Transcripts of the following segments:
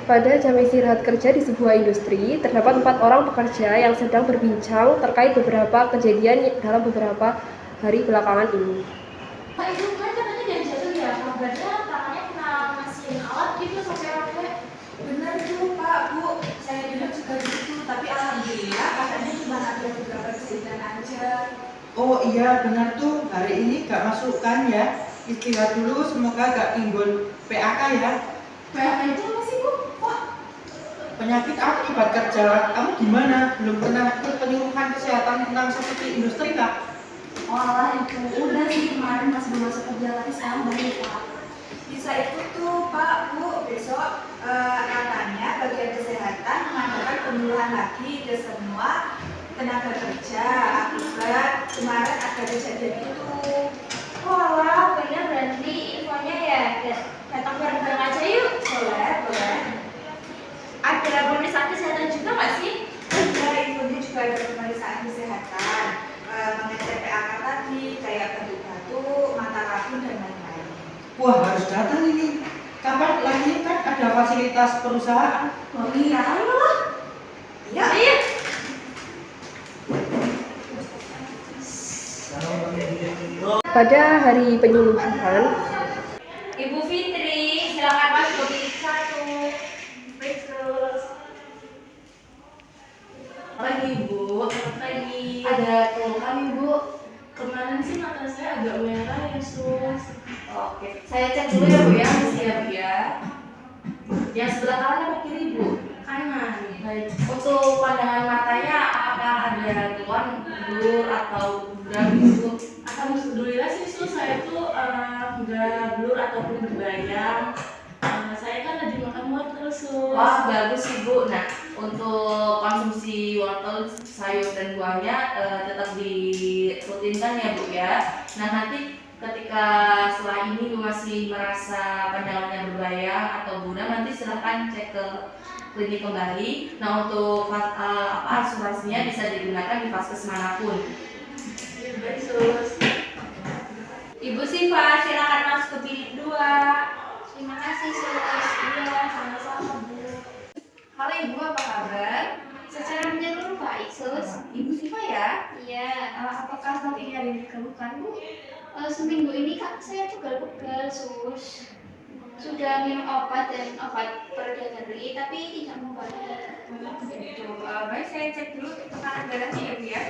Pada jam istirahat kerja di sebuah industri, terdapat 4 orang pekerja yang sedang berbincang terkait beberapa kejadian dalam beberapa hari belakangan ini. Pak, itu kan katanya dia jatuh ya, kabarnya tangannya kena mesin alat gitu sampai robek. Benar tuh Pak, Bu, saya dengar juga gitu, tapi alhamdulillah katanya cuma ada beberapa jahitan aja. Oh iya benar tuh, hari ini gak masukkan ya, istirahat dulu, semoga gak timbul PAK ya. PAK itu apa sih, Bu? Wah, Penyakit akibat kerja, kamu gimana? Belum pernah ikut penyuluhan kesehatan tentang seperti industri Kak? walah itu udah sih kemarin pas belum masuk kerja tapi sekarang balik Pak. Bisa ikut tuh Pak, Bu, besok katanya bagian kesehatan mengadakan penyuluhan lagi ke semua tenaga kerja akibat kemarin ada kejadian itu. Walah, bener berarti infonya ya datang bareng-bareng aja yuk. Boleh. Ada pemeriksaan kesehatan juga nggak sih? Ada infonya juga ada pemeriksaan kesehatan, mengecek PAK tadi, kayak batuk-batuk, mata rabun dan lain-lain. Wah harus datang ini. Kapan lagi kan ada fasilitas perusahaan? Oh iya, ayolah. Iya. Iya. Pada hari penyuluhan, Ibu Fitri, silakan masuk ke bilik 1. Terus. Pagi Ibu, Pagi. ada keluhan Ibu. Kemarin sih mata saya agak merah ya sus. Oke, saya cek dulu ya Bu ya. Siap ya. Yang sebelah kanan apa kiri Ibu? Kanan. Baik. Untuk pandangan matanya apakah ada keluhan blur atau buram Ibu? Alhamdulillah sih sus, saya tuh nggak blur ataupun berbayang. Saya kan lagi makan wortel sus. Wah, bagus Ibu. Nah, untuk konsumsi wortel, sayur dan buahnya tetap dirutinkan ya Bu ya. Nah, nanti ketika setelah ini Ibu masih merasa pandangannya berbayang atau buram, nanti silahkan cek ke klinik kembali. Nah, untuk asuransinya bisa digunakan di vaskes manapun. Baik sus. Ibu Siva, silakan masuk ke bilik 2. Terima kasih Sus. Iya, sama-sama Bu. Halo Ibu, apa kabar? Secara menyeluruh baik Sus. Ibu Siva ya? Iya. Apakah saat ini ada yang dikeluhkan Bu? Seminggu ini Kak saya pegal-pegal Sus. Sudah minum obat dan obat pereda nyeri tapi tidak membaik. Gitu. Baik, saya cek dulu tekanan darahnya ya Bu ya.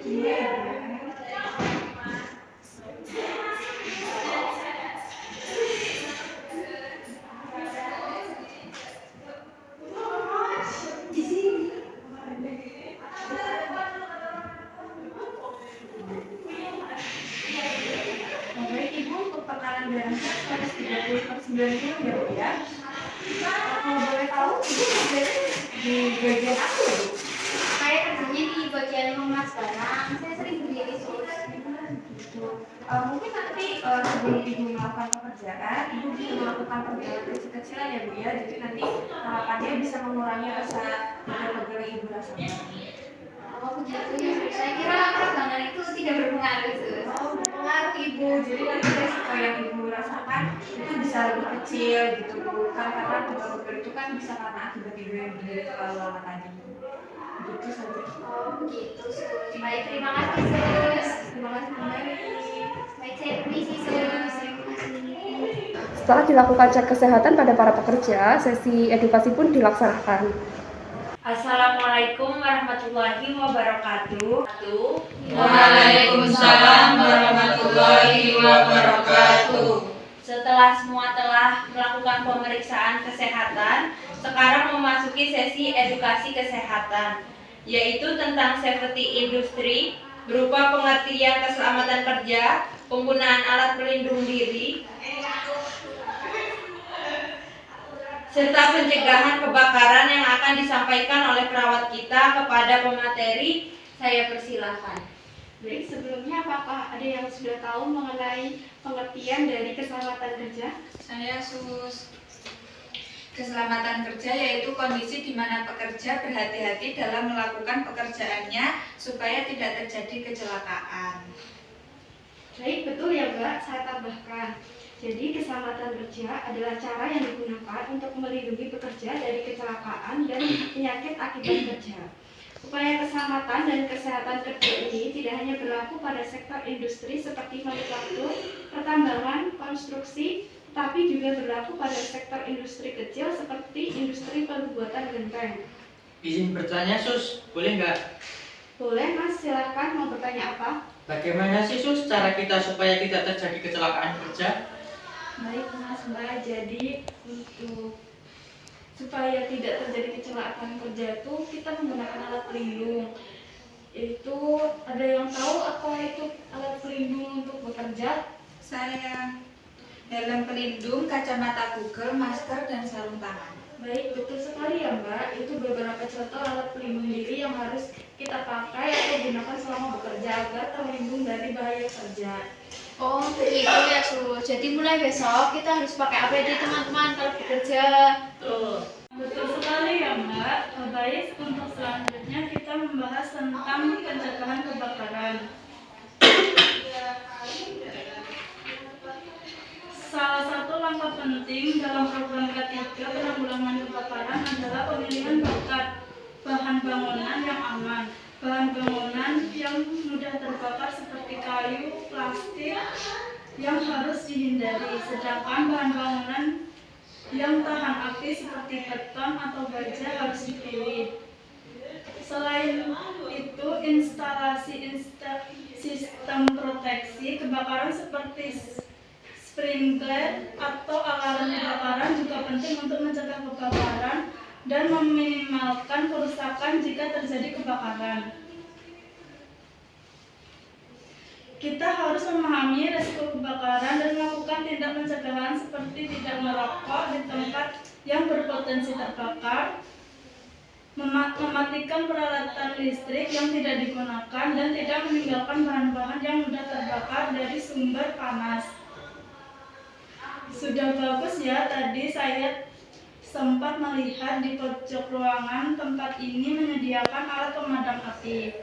Iya. Baik Ibu, untuk tekanan darahnya 130/90 ya Bu ya. Kalau boleh tahu Ibu kerjanya di bagian apa ya Bu? Saya kerjanya di bagian mengemas barang. Saya sering berdiri Sus. Mungkin nanti sebelum Ibu melakukan pekerjaan, Ibu bisa melakukan perjalanan kecil-kecilan ya Bu ya. Jadi nanti harapannya bisa mengurangi rasa pegel-pegel yang Ibu rasakan. Oh begitu ya Sus. Saya kira peregangan itu tidak berpengaruh Sus. Oh, berpengaruh Ibu. Jadi nanti resiko yang Ibu rasakan itu bisa lebih kecil gitu Bu. Kan karena pegel-pegel itu kan bisa karena akibat Ibu yang berdiri terlalu lama tadi. Begitu saja. Oh begitu Sus. Baik, terima kasih Sus. Terima kasih kembali. Baik, saya permisi Sus. Terima kasih. setelah dilakukan cek kesehatan pada para pekerja, sesi edukasi pun dilaksanakan. Assalamualaikum warahmatullahi wabarakatuh. Waalaikumsalam warahmatullahi wabarakatuh. Setelah setelah semua telah melakukan pemeriksaan kesehatan, sekarang memasuki sesi edukasi kesehatan, yaitu tentang safety industri, berupa pengertian keselamatan kerja, penggunaan alat pelindung diri, serta pencegahan kebakaran yang akan disampaikan oleh perawat kita kepada pemateri. Saya persilahkan. Baik, sebelumnya apakah ada yang sudah tahu mengenai pengertian dari keselamatan kerja? Saya Sus. Keselamatan kerja yaitu kondisi di mana pekerja berhati-hati dalam melakukan pekerjaannya supaya tidak terjadi kecelakaan. Baik, betul ya Mbak, saya tambahkan. Jadi keselamatan kerja adalah cara yang digunakan untuk melindungi pekerja dari kecelakaan dan penyakit akibat kerja. Upaya keselamatan dan kesehatan kerja ini tidak hanya berlaku pada sektor industri seperti manufaktur, pertambangan, konstruksi, tapi juga berlaku pada sektor industri kecil seperti industri pembuatan genteng. Izin bertanya Sus, boleh nggak? Boleh Mas, silahkan mau bertanya apa? Bagaimana sih Sus cara kita supaya tidak terjadi kecelakaan kerja? Baik Mas Mbak, jadi supaya tidak terjadi kecelakaan kerja itu kita menggunakan alat pelindung. Itu ada yang tahu apa itu alat pelindung untuk bekerja? Saya helm pelindung, kacamata Google, masker, dan sarung tangan. Baik, betul sekali ya Mbak. Itu beberapa contoh alat pelindung diri yang harus kita pakai atau gunakan selama bekerja agar terlindung dari bahaya kerja. Oh, begitu ya Sus. Jadi mulai besok kita harus pakai APD teman-teman kalau bekerja. Betul sekali ya Mbak. Baik, untuk selanjutnya kita membahas tentang pencegahan kebakaran. Salah satu langkah penting dalam program K3 penanggulangan kebakaran adalah pemilihan bahan bangunan yang aman. Bahan bangunan yang mudah terbakar seperti kayu, plastik yang harus dihindari. Sedangkan bahan bangunan yang tahan api seperti beton atau baja harus dipilih. Selain itu, instalasi sistem proteksi kebakaran seperti sprinkler atau alarm kebakaran juga penting untuk mencegah kebakaran dan meminimalkan kerusakan jika terjadi kebakaran. Kita harus memahami risiko kebakaran dan melakukan tindak pencegahan seperti tidak merokok di tempat yang berpotensi terbakar, mematikan peralatan listrik yang tidak digunakan, dan tidak meninggalkan bahan-bahan yang mudah terbakar dari sumber panas. Sudah bagus ya, tadi saya sempat melihat di pojok ruangan tempat ini menyediakan alat pemadam api.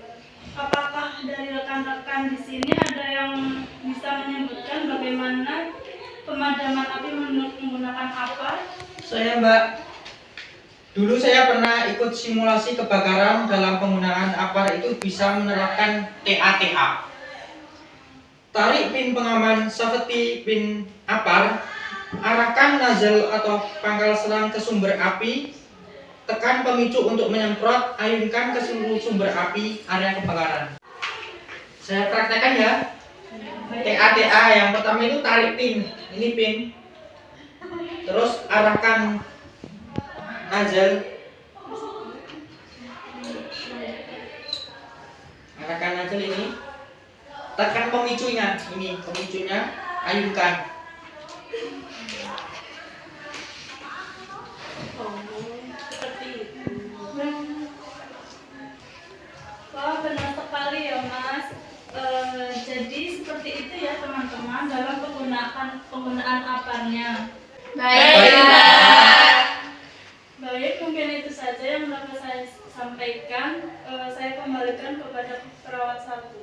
Apakah dari rekan-rekan di sini ada yang bisa menyebutkan bagaimana pemadaman api menggunakan apa? Saya Mbak. Dulu saya pernah ikut simulasi kebakaran dalam penggunaan APAR itu bisa menerapkan TATA. Tarik pin pengaman safety pin APAR, arahkan nozzle atau pangkal selang ke sumber api, tekan pemicu untuk menyemprot, ayunkan ke seluruh sumber api area kebakaran. Saya praktekkan ya. TATA yang pertama itu tarik pin, ini pin. Terus arahkan nozzle. Arahkan nozzle ini. Tekan pemicunya, ini pemicunya, ayunkan. Seperti itu. Wah, benar sekali ya Mas. Jadi seperti itu ya teman-teman dalam penggunaan aparnya. Baik, mungkin itu saja yang dapat saya sampaikan. Saya kembalikan kepada perawat satu.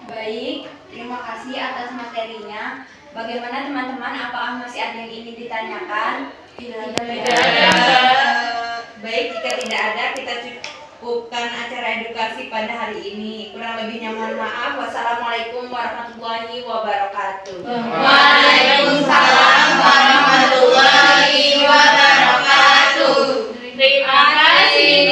Baik, terima kasih atas materinya. Bagaimana teman-teman? Apakah masih ada yang ingin ditanyakan? Tidak ada. Baik, jika tidak ada, kita cukupkan acara edukasi pada hari ini. Kurang lebihnya mohon maaf. Wassalamualaikum warahmatullahi wabarakatuh. Waalaikumsalam warahmatullahi wabarakatuh. Terima kasih.